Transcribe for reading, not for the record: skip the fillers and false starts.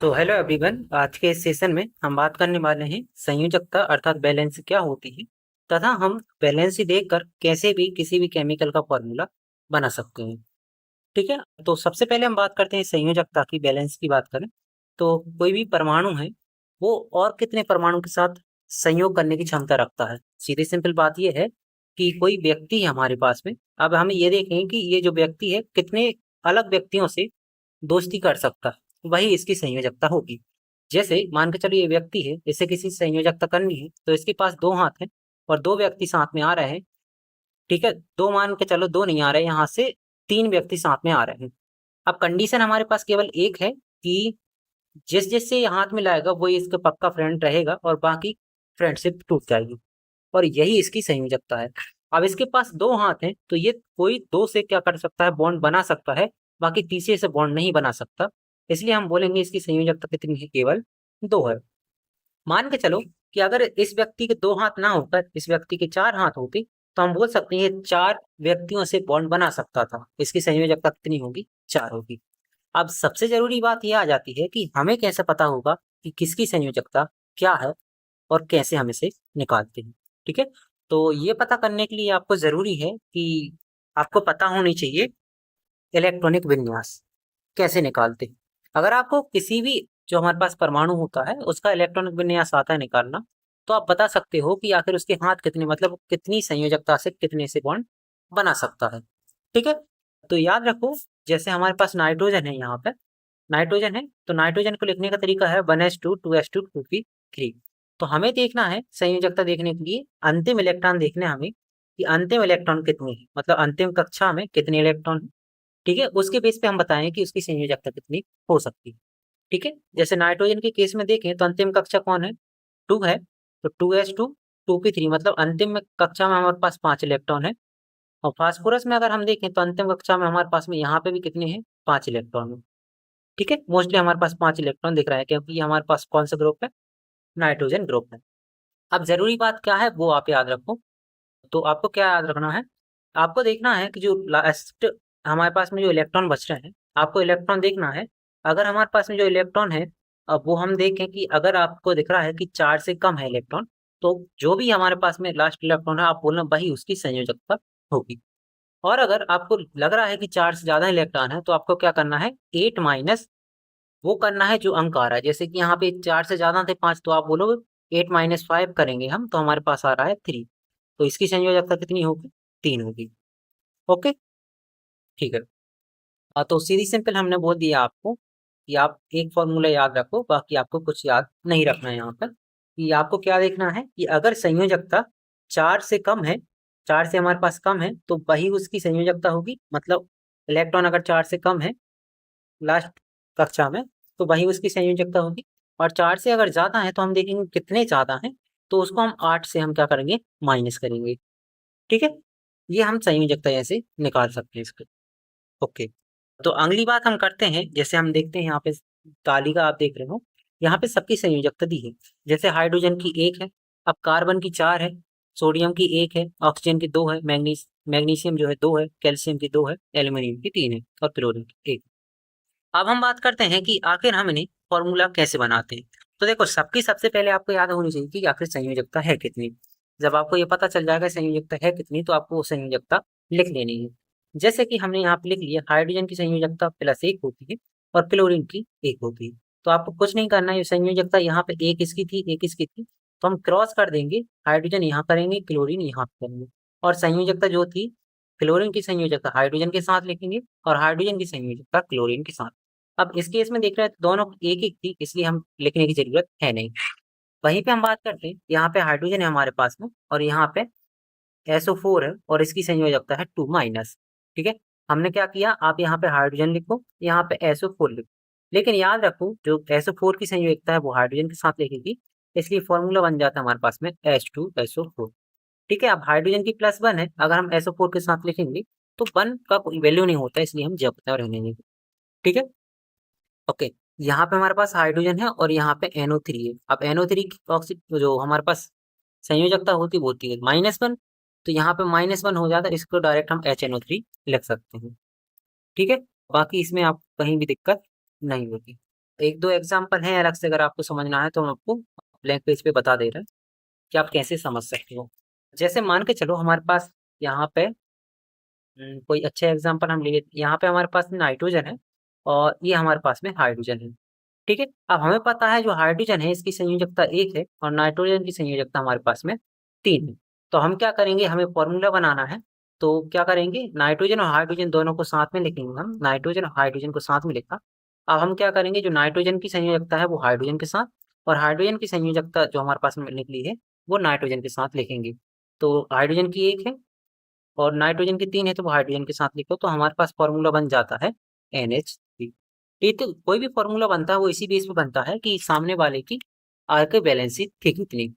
तो hello everyone, आज के इस सेशन में हम बात करने वाले हैं संयोजकता अर्थात बैलेंस क्या होती है तथा हम बैलेंस देखकर कैसे भी किसी भी केमिकल का फॉर्मूला बना सकते हैं। ठीक है, तो सबसे पहले हम बात करते हैं संयोजकता की। बैलेंस की बात करें तो कोई भी परमाणु है वो और कितने परमाणु के साथ संयोग करने की क्षमता रखता है। सीधी सिंपल बात यह है कि कोई व्यक्ति है हमारे पास में, अब हमें ये देखें कि ये जो व्यक्ति है कितने अलग व्यक्तियों से दोस्ती कर सकता है, वही इसकी संयोजकता होगी। जैसे मान के चलो ये व्यक्ति है, इसे किसी से संयोजकता करनी है तो इसके पास दो हाथ हैं और दो व्यक्ति साथ में आ रहे हैं। ठीक है, दो मान के चलो, दो नहीं आ रहे, यहाँ से तीन व्यक्ति साथ में आ रहे हैं। अब कंडीशन हमारे पास केवल एक है कि जिस जिससे ये हाथ मिलाएगा वो इसका पक्का फ्रेंड रहेगा और बाकी फ्रेंडशिप टूट जाएगी, और यही इसकी संयोजकता है। अब इसके पास दो हाथ हैं तो ये कोई दो से क्या कर सकता है, बॉन्ड बना सकता है, बाकी तीसरे से बॉन्ड नहीं बना सकता। इसलिए हम बोलेंगे इसकी संयोजकता कितनी है, केवल दो है। मान के चलो कि अगर इस व्यक्ति के दो हाथ ना होकर इस व्यक्ति के चार हाथ होते तो हम बोल सकते हैं ये चार व्यक्तियों से बॉन्ड बना सकता था। इसकी संयोजकता कितनी होगी, चार होगी। अब सबसे जरूरी बात यह आ जाती है कि हमें कैसे पता होगा कि किसकी संयोजकता क्या है और कैसे हम इसे निकालते हैं। ठीक है, तो ये पता करने के लिए आपको जरूरी है कि आपको पता होनी चाहिए इलेक्ट्रॉनिक विन्यास कैसे निकालते हैं। अगर आपको किसी भी जो हमारे पास परमाणु होता है उसका इलेक्ट्रॉनिक विन्यास आता है निकालना, तो आप बता सकते हो कि आखिर उसके हाथ कितने, मतलब कितनी संयोजकता से कितने से बॉन्ड बना सकता है। ठीक है, तो याद रखो, जैसे हमारे पास नाइट्रोजन है, यहाँ पे नाइट्रोजन है तो नाइट्रोजन को लिखने का तरीका है 1s2 2s2 2p3। तो हमें देखना है संयोजकता देखने के लिए अंतिम इलेक्ट्रॉन देखने हमें कि अंतिम इलेक्ट्रॉन कितने हैं, मतलब अंतिम कक्षा में कितने इलेक्ट्रॉन हैं। ठीक है, उसके बेस पे हम बताएं कि उसकी संयोजकता कितनी हो सकती है। ठीक है, जैसे नाइट्रोजन के केस में देखें तो अंतिम कक्षा कौन है, टू है, तो 2s2 2p3, मतलब अंतिम में कक्षा में हमारे पास पांच इलेक्ट्रॉन है। और फास्फोरस में अगर हम देखें तो अंतिम कक्षा में हमारे पास में यहाँ पे भी कितने हैं, पांच इलेक्ट्रॉन है। ठीक है, मोस्टली हमारे पास पांच इलेक्ट्रॉन दिख रहा है क्योंकि ये हमारे पास कौन सा ग्रुप है, नाइट्रोजन ग्रुप है। अब जरूरी बात क्या है वो आप याद रखो। तो आपको क्या याद रखना है, आपको देखना है कि जो लास्ट हमारे पास में जो इलेक्ट्रॉन बच रहे हैं, आपको इलेक्ट्रॉन देखना है। अगर हमारे पास में जो इलेक्ट्रॉन है, अब वो हम देखें कि अगर आपको दिख रहा है कि चार से कम है इलेक्ट्रॉन, तो जो भी हमारे पास में लास्ट इलेक्ट्रॉन है आप बोलना वही उसकी संयोजकता होगी। और अगर आपको लग रहा है कि चार से ज्यादा इलेक्ट्रॉन है तो आपको क्या करना है, एट माइनस वो करना है जो अंक आ रहा है। जैसे कि यहाँ पे चार से ज्यादा थे पांच, तो आप बोलोगे 8 - 5 करेंगे हम, तो हमारे पास आ रहा है 3। तो इसकी संयोजकता कितनी होगी, 3 होगी। ओके, ठीक है। तो सीधी सिंपल हमने बोल दिया आपको कि आप एक फॉर्मूला याद रखो, बाकी आपको कुछ याद नहीं रखना है। यहाँ पर कि आपको क्या देखना है कि अगर संयोजकता चार से कम है, चार से हमारे पास कम है तो वही उसकी संयोजकता होगी। मतलब इलेक्ट्रॉन अगर चार से कम है लास्ट कक्षा में तो वही उसकी संयोजकता होगी। और चार से अगर ज्यादा है तो हम देखेंगे कितने ज्यादा हैं, तो उसको हम आठ से हम क्या करेंगे, माइनस करेंगे। ठीक है, ये हम संयोजकता ऐसे निकाल सकते हैं इसको। ओके, तो अगली बात हम करते हैं। जैसे हम देखते हैं यहाँ पे तालिका आप देख रहे हो, यहाँ पे सबकी संयोजकता दी है। जैसे हाइड्रोजन की एक है, अब कार्बन की चार है, सोडियम की एक है, ऑक्सीजन की दो है, मैग्नीशियम जो है दो है, कैल्शियम की दो है, एल्यूमिनियम की तीन है और क्लोरीन की एक। अब हम बात करते हैं कि आखिर हम इन्हें फॉर्मूला कैसे बनाते हैं। तो देखो, सबकी सबसे पहले आपको याद होनी चाहिए कि आखिर संयोजकता है कितनी। जब आपको ये पता चल जाएगा संयोजकता है कितनी, तो आपको वो संयोजकता लिख लेनी है। जैसे कि हमने यहाँ पे लिख लिया, हाइड्रोजन की संयोजकता +1 होती है और क्लोरीन की एक होती है। तो आपको कुछ नहीं करना है, ये संयोजकता यहाँ पे एक इसकी थी, एक इसकी थी, तो हम क्रॉस कर देंगे, हाइड्रोजन यहाँ करेंगे, क्लोरीन यहाँ करेंगे। और संयोजकता जो थी, क्लोरीन की संयोजकता हाइड्रोजन के साथ लिखेंगे और हाइड्रोजन की संयोजकता क्लोरीन के साथ। अब इस केस में देख रहे हैं तो दोनों एक एक थी, इसलिए हम लिखने की जरूरत है नहीं। वहीं पे हम बात करते हैं, यहाँ पे हाइड्रोजन है हमारे पास में और यहाँ पे SO4 है और इसकी संयोजकता है 2 - ठीक है, हमने क्या किया, आप यहाँ पे हाइड्रोजन लिखो, यहाँ पे SO4 लिखो। लेकिन याद रखो जो SO4 की संयोजकता है वो हाइड्रोजन के साथ लिखेगी, इसलिए फॉर्मूला बन जाता है हमारे पास में H2SO4। ठीक है, अब हाइड्रोजन की +1 है, अगर हम SO4 के साथ लिखेंगे तो 1 का कोई वैल्यू नहीं होता, इसलिए हम जब रहने देंगे। ठीक है, ओके। यहाँ पे हमारे पास हाइड्रोजन है और यहाँ पे NO3 है। अब NO3 की जो हमारे पास संयोजकता होती है -1, तो यहाँ पे -1 हो जाता है, इसको डायरेक्ट हम HNO3 लिख सकते हैं। ठीक है, बाकी इसमें आप कहीं भी दिक्कत नहीं होती। एक दो एग्जाम्पल हैं अलग से, अगर आपको समझना है तो हम आपको ब्लैंक पेज पे बता दे रहे हैं कि आप कैसे समझ सकते हो। जैसे मान के चलो हमारे पास यहाँ पे कोई अच्छा एग्जाम्पल हम ले लेते, यहाँ पे हमारे पास नाइट्रोजन है और ये हमारे पास में हाइड्रोजन है। ठीक है, अब हमें पता है जो हाइड्रोजन है इसकी संयोजकता 1 है और नाइट्रोजन की संयोजकता हमारे पास में 3 है। तो हम क्या करेंगे, हमें फॉर्मूला बनाना है। तो क्या करेंगे, नाइट्रोजन और हाइड्रोजन दोनों को साथ में लिखेंगे, हम नाइट्रोजन और हाइड्रोजन को साथ में लिखा। अब हम क्या करेंगे, जो नाइट्रोजन की संयोजकता है वो हाइड्रोजन के साथ और हाइड्रोजन की संयोजकता जो हमारे पास में निकली है वो नाइट्रोजन के साथ लिखेंगे। तो हाइड्रोजन की 1 है और नाइट्रोजन की 3 है तो वो हाइड्रोजन के साथ लिखो, तो हमारे पास फॉर्मूला बन जाता है NH3। ये तो कोई भी फॉर्मूला बनता है वो इसी बेस पे बनता है कि सामने वाले की आर की वैलेंसी थी कितनी।